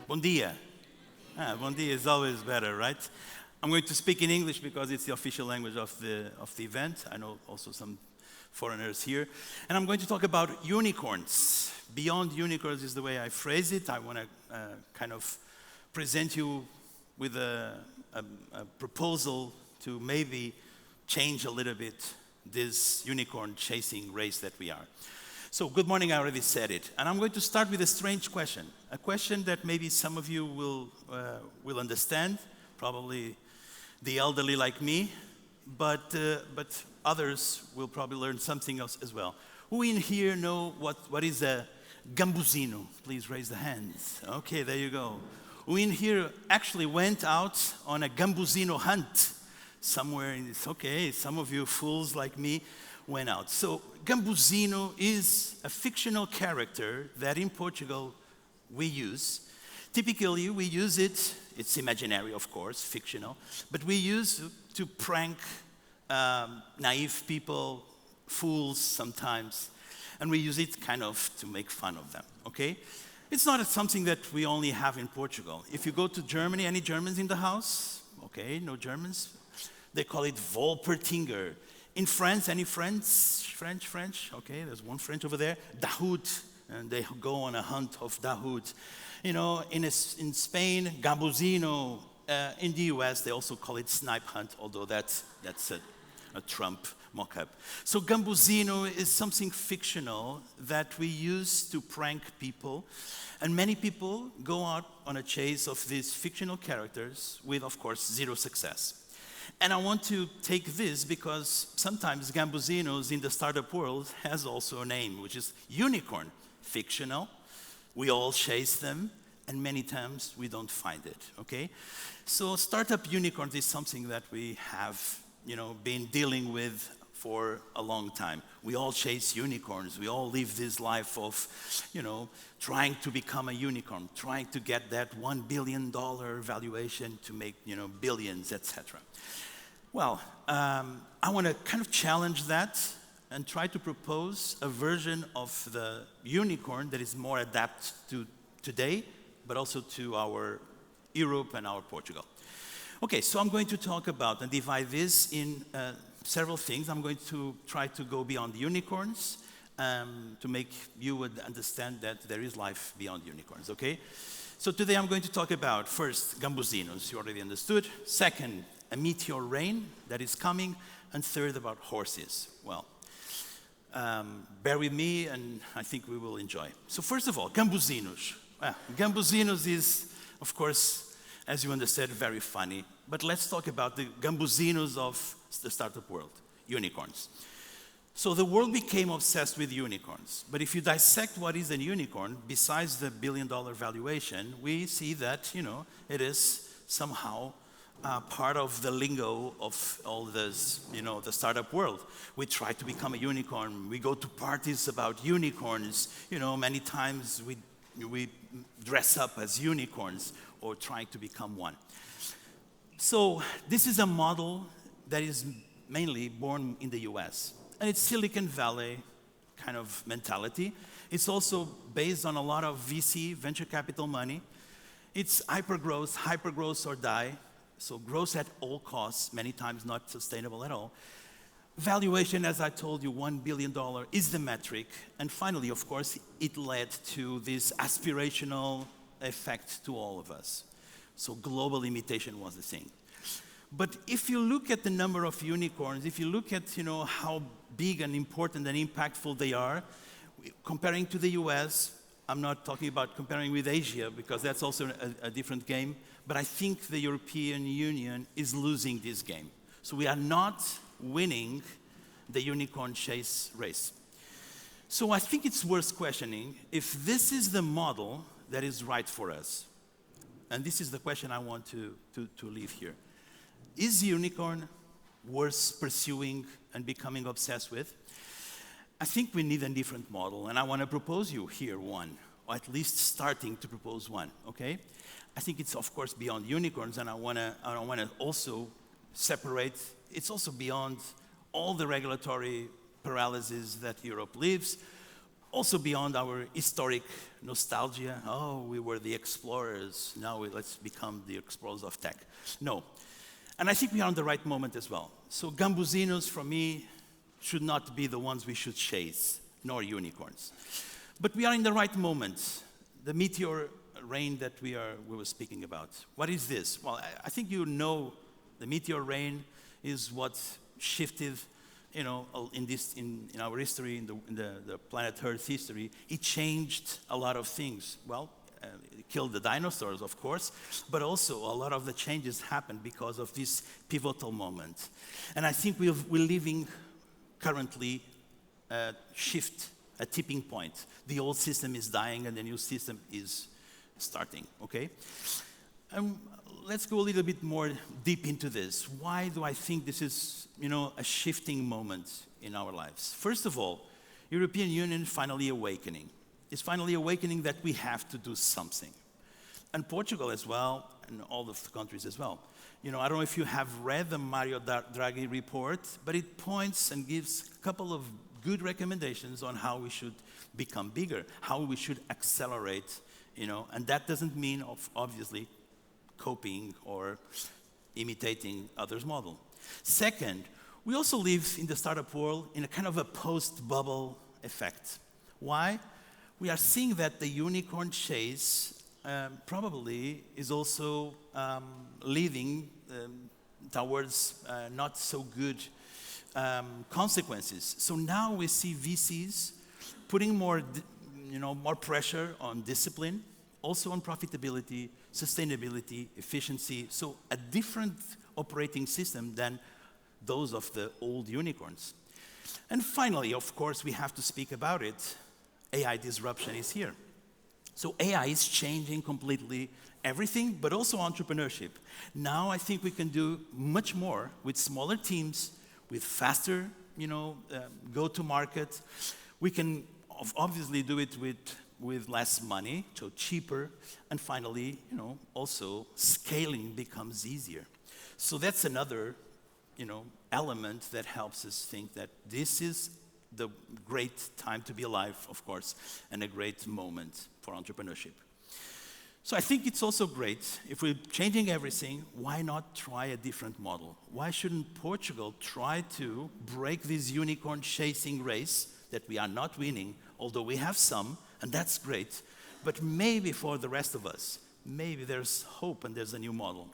Bom dia. Bom dia is always better, right? I'm going to speak in English because it's the official language of the event. I know also some foreigners here. And I'm going to talk about unicorns. Beyond unicorns is the way I phrase it. I want to kind of present you with a proposal to maybe change a little bit this unicorn chasing race that we are. So good morning, I already said it. And I'm going to start with a strange question. A question that maybe some of you will understand, probably the elderly like me, but others will probably learn something else as well. Who in here know what is a gambuzino? Please raise the hands. Okay, there you go. Who in here actually went out on a gambuzino hunt? Somewhere in this, okay, some of you fools like me went out. So gambuzino is a fictional character that in Portugal we use. Typically we use it, it's imaginary of course, fictional, but we use to prank naive people, fools sometimes, and we use it kind of to make fun of them, okay? It's not something that we only have in Portugal. If you go to Germany, any Germans in the house? Okay, no Germans? They call it Wolpertinger. In France, any French? Okay, there's one French over there. Dahoud, and they go on a hunt of Dahoud. You know, in Spain, gambuzino. In the US, they also call it snipe hunt, although that's a Trump mock-up. So gambuzino is something fictional that we use to prank people. And many people go out on a chase of these fictional characters with, of course, zero success. And I want to take this because sometimes gambuzinos in the startup world has also a name, which is unicorn. Fictional, we all chase them, and many times we don't find it, okay? So startup unicorns is something that we have, been dealing with for a long time. We all chase unicorns. We all live this life of, trying to become a unicorn, trying to get that $1 billion valuation to make, billions, etc. Well, I want to kind of challenge that and try to propose a version of the unicorn that is more adapted to today, but also to our Europe and our Portugal. Okay, so I'm going to talk about and divide this in several things. I'm going to try to go beyond unicorns to make you understand that there is life beyond unicorns, okay? So today I'm going to talk about, first, gambuzinos, you already understood. Second, a meteor rain that is coming. And third, about horses. Well, bear with me and I think we will enjoy. So first of all, gambuzinos. Gambuzinos is, of course, as you understand, very funny. But let's talk about the gambuzinos of the startup world, unicorns. So the world became obsessed with unicorns. But if you dissect what is a unicorn, besides the billion-dollar valuation, we see that, it is somehow part of the lingo of all this, the startup world. We try to become a unicorn. We go to parties about unicorns. Many times we dress up as unicorns or try to become one. So this is a model that is mainly born in the US. And it's Silicon Valley kind of mentality. It's also based on a lot of VC, venture capital money. It's hypergrowth or die. So growth at all costs, many times not sustainable at all. Valuation, as I told you, $1 billion is the metric. And finally, of course, it led to this aspirational effect to all of us. So global imitation was the thing. But if you look at the number of unicorns, if you look at how big and important and impactful they are, comparing to the US, I'm not talking about comparing with Asia because that's also a different game, but I think the European Union is losing this game. So we are not winning the unicorn chase race. So I think it's worth questioning if this is the model that is right for us. And this is the question I want to leave here. Is unicorn worth pursuing and becoming obsessed with? I think we need a different model, and I want to propose you here one, or at least starting to propose one, okay? I think it's, of course, beyond unicorns, and I want to also separate, it's also beyond all the regulatory paralysis that Europe lives, also beyond our historic nostalgia. Oh, we were the explorers. Now let's become the explorers of tech. No. And I think we are on the right moment as well. So gambusinos, for me, should not be the ones we should chase, nor unicorns. But we are in the right moment. The meteor rain that we were speaking about. What is this? Well, I think you know the meteor rain is what shifted, in our history, in the planet Earth history. It changed a lot of things. Well, it killed the dinosaurs, of course, but also a lot of the changes happened because of this pivotal moment. And I think we're living currently a shift, a tipping point. The old system is dying and the new system is starting, okay? Let's go a little bit more deep into this. Why do I think this is, a shifting moment in our lives? First of all, European Union finally awakening. It's finally awakening that we have to do something. And Portugal as well, and all of the countries as well. I don't know if you have read the Mario Draghi report, but it points and gives a couple of good recommendations on how we should become bigger, how we should accelerate, and that doesn't mean, obviously, copying or imitating others' model. Second, we also live in the startup world in a kind of a post-bubble effect. Why? We are seeing that the unicorn chase probably is also leading towards not so good consequences. So now we see VCs putting more pressure on discipline, also on profitability, sustainability, efficiency. So a different operating system than those of the old unicorns. And finally, of course, we have to speak about it. AI disruption is here. So AI is changing completely everything, but also entrepreneurship. Now I think we can do much more with smaller teams, with faster, go-to-market. We can obviously do it with less money, so cheaper. And finally, also scaling becomes easier. So that's another, element that helps us think that this is the great time to be alive, of course, and a great moment for entrepreneurship. So I think it's also great, if we're changing everything, why not try a different model? Why shouldn't Portugal try to break this unicorn chasing race that we are not winning, although we have some, and that's great, but maybe for the rest of us, maybe there's hope and there's a new model.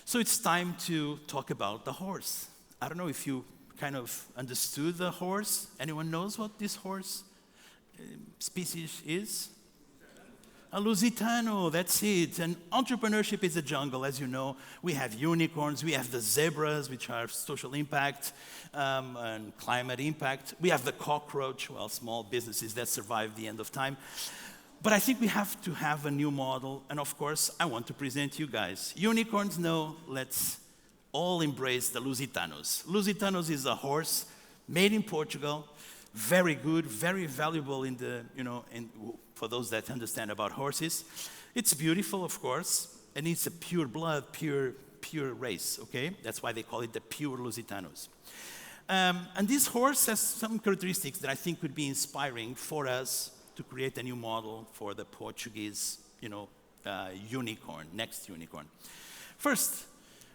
So it's time to talk about the horse. I don't know if you kind of understood the horse. Anyone knows what this horse species is? A Lusitano, that's it. And entrepreneurship is a jungle, as you know. We have unicorns, we have the zebras, which are social impact and climate impact. We have the cockroach, small businesses that survive the end of time. But I think we have to have a new model, and of course, I want to present you guys. Unicorns, no, let's all embrace the Lusitanos. Lusitanos is a horse made in Portugal, very good, very valuable for those that understand about horses. It's beautiful, of course, and it's a pure blood, pure race, okay? That's why they call it the pure Lusitanos. And this horse has some characteristics that I think would be inspiring for us to create a new model for the Portuguese, unicorn, next unicorn. First,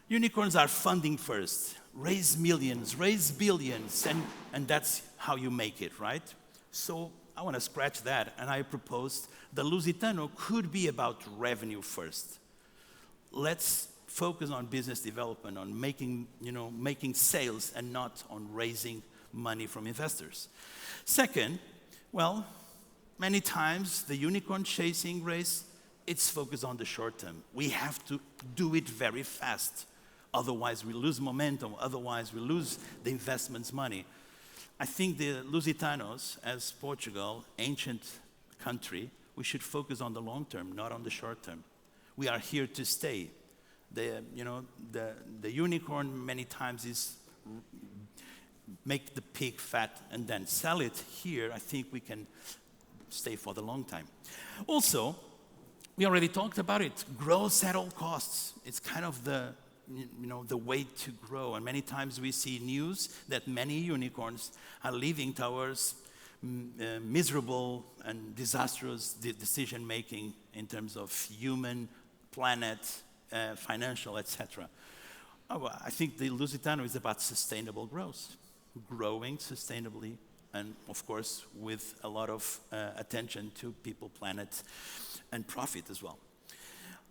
unicorns are funding first. Raise millions, raise billions, and that's how you make it, right? So I want to scratch that, and I proposed the Lusitano could be about revenue first. Let's focus on business development, on making sales, and not on raising money from investors. Second, many times the unicorn chasing race, it's focused on the short term. We have to do it very fast. Otherwise, we lose momentum. Otherwise, we lose the investment's money. I think the Lusitanos, as Portugal, ancient country, we should focus on the long term, not on the short term. We are here to stay. The unicorn many times is make the pig fat and then sell it. Here, I think we can stay for the long time. Also, we already talked about it. Growth at all costs. It's kind of the way to grow. And many times we see news that many unicorns are leaving towards miserable and disastrous decision making in terms of human, planet, financial, etc. I think the Lusitano is about sustainable growth, growing sustainably, and of course with a lot of attention to people, planet, and profit as well.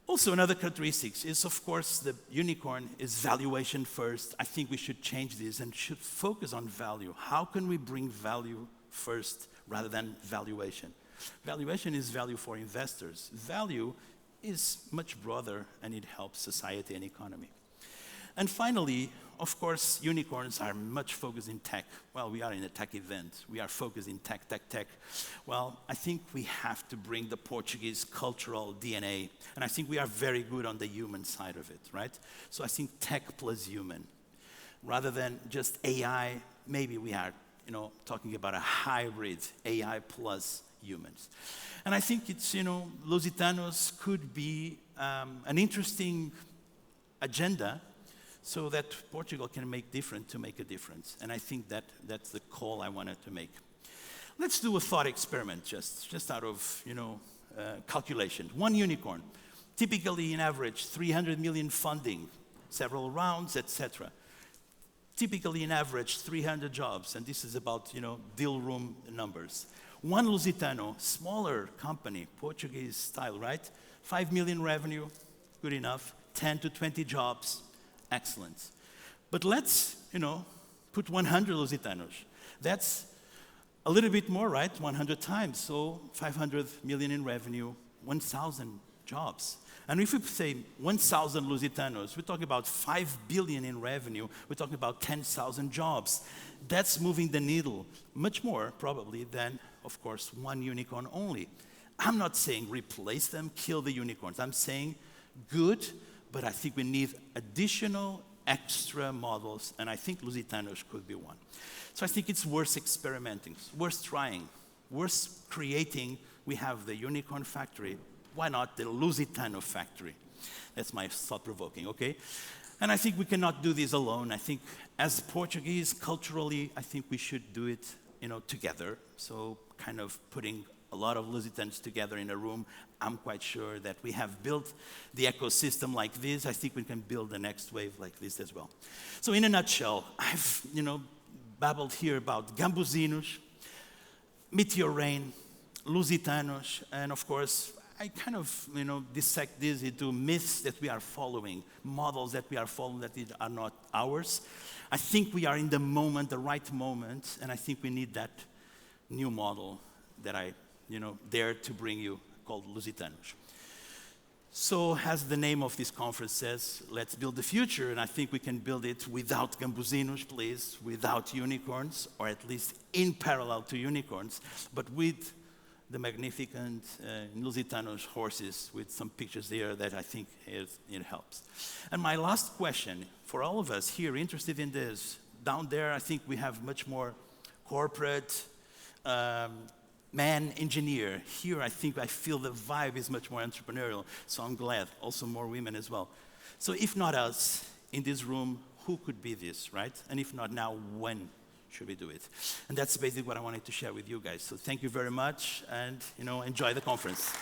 Also, another characteristic is, of course, the unicorn is valuation first. I think we should change this and should focus on value. How can we bring value first rather than valuation? Valuation is value for investors. Value is much broader, and it helps society and economy. And finally, of course, unicorns are much focused in tech. Well, we are in a tech event. We are focused in tech, tech, tech. Well, I think we have to bring the Portuguese cultural DNA, and I think we are very good on the human side of it, right? So I think tech plus human. Rather than just AI, maybe we are, talking about a hybrid AI plus humans. And I think it's, Lusitanos could be an interesting agenda so that Portugal can make different to make a difference. And I think that's the call I wanted to make. Let's do a thought experiment just out of, calculation. One unicorn, typically in average 300 million funding, several rounds, etc. Typically in average 300 jobs, and this is about, deal room numbers. One Lusitano, smaller company, Portuguese style, right? 5 million revenue, good enough. 10 to 20 jobs, excellent. But let's, put 100 Lusitanos. That's a little bit more, right? 100 times, so 500 million in revenue, 1,000 jobs. And if we say 1,000 Lusitanos, we're talking about 5 billion in revenue, we're talking about 10,000 jobs. That's moving the needle much more, probably, than, of course, one unicorn only. I'm not saying replace them, kill the unicorns. I'm saying good, but I think we need additional extra models, and I think Lusitanos could be one. So I think it's worth experimenting, worth trying, worth creating. We have the unicorn factory. Why not the Lusitano factory? That's my thought-provoking, okay? And I think we cannot do this alone. I think as Portuguese, culturally, I think we should do it, together. So kind of putting a lot of Lusitans together in a room. I'm quite sure that we have built the ecosystem like this. I think we can build the next wave like this as well. So in a nutshell, I've, babbled here about Gambuzinos, Meteor Rain, Lusitanos, and of course, I kind of, dissect this into myths that we are following, models that we are following that are not ours. I think we are in the moment, the right moment, and I think we need that new model that I, dare to bring you, called Lusitanos. So as the name of this conference says, let's build the future, and I think we can build it without Gambuzinos, please, without unicorns, or at least in parallel to unicorns, but with the magnificent Lusitanos horses with some pictures there that I think it helps. And my last question for all of us here interested in this, down there I think we have much more corporate, man, engineer. Here I think I feel the vibe is much more entrepreneurial, so I'm glad, also more women as well. So if not us in this room, who could be this, right? And if not now, when should we do it? And that's basically what I wanted to share with you guys. So thank you very much, and enjoy the conference.